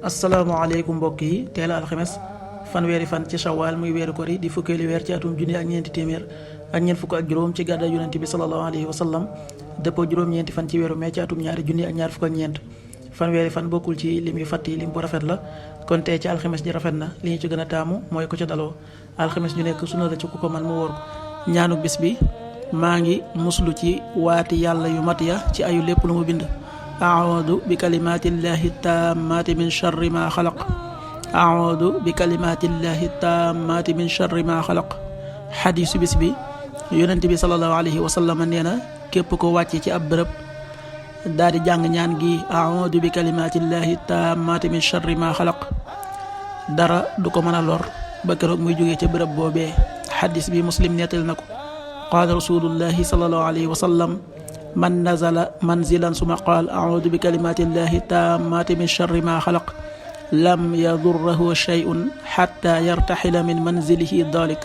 asalaamaaleykum mbokk yi teel a alxames fanweeri fan ci shawaal muy weeru kori di fukkeeli weer ci atum junni ak ñeenti téeméer ak ñeent fukk ak juróom ci gàddaay yonent bi sallallahu alayhi wa sallam dëppoo juróom-ñeenti fan ci weeru mee ci atum ñaari junni ak ñaar fukk ak ñeent fanweeri fan bokkul ci lim yu fàtt yi lim bu rafet la kon tey ci alxames ji rafet na li ñu ci gën a taamu mooy ko ca daloo alxames ñu nekk sunna la ci ku ko man mu wóor ko ñaanu bis bi maa ngi muslu ci waati yàlla yu mat ya ci ayu lépp lu mu bind aaudu bi kalimatillahi taammaati min charri ma xalaq aaudu bi kalimatillahi taammaati min charri ma xalaq xadiisu bis bi yonent bi sallallahu alayhi wa sallam nee na képp ko wàcce ci ab bërëb daal di jàng ñaan gi aaudu bi kalimatillahi taammaati min charri ma xalaq dara du ko mën a lor ba keroog muy jógee ca bërëb boobee xadiis bi muslim nettal na ko qaala rasulullahi sallallahu alayhi wa sallam man nazala manzilan suma qaal audu bi kalimatillahi taammaati min charri ma xalaq lam yadurrahu shay'un xatta yartaxila min manzilihi dalik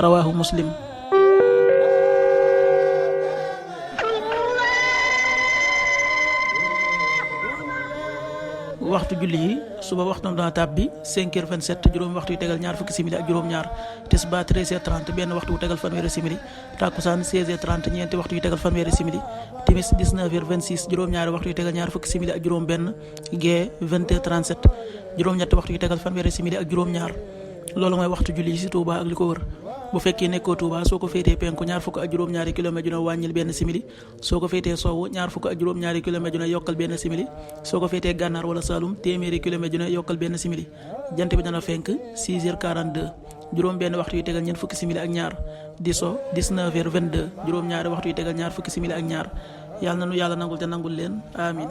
rawahu muslim. waxtu julli yi suba waxtam dana tàbbi 5h27 juróomi waxtu yu tegal ñaar fukki simili ak juróom-ñaar tisbaar 13h30 benn waxtu yu tegal fanweeri simili takkusaan 16h30 ñeenti waxtu yu tegal fanweeri simili timis 19h26 juróom-ñaari waxtu yu tegal ñaar fukki simili ak juróom-benn gee 20h37 juróom-ñetti waxtu yu tegal fanweeri simili ak juróom-ñaar loolu mooy waxtu julli yi ci Touba ak li ko wër bu fekkee nekkoo Touba soo ko féetee penku ñaar fukk ak juróom-ñaari kilomètre dina wàññil benn simili soo ko féetee sowwu ñaar fukk ak juróom-ñaari kilomètre dina yokkal benn simili soo ko féetee gànnaar wala Saloum téeméeri kilomètre dina yokkal benn simili jant bi dana fenk 6h42 juróom benn waxtu yu tegal ñeent fukki simili ak ñaar di so 19h22 juróom-ñaari waxtu yu tegal ñaar fukki simili ak ñaar yàlla na nu yàlla nangul te nangul leen amin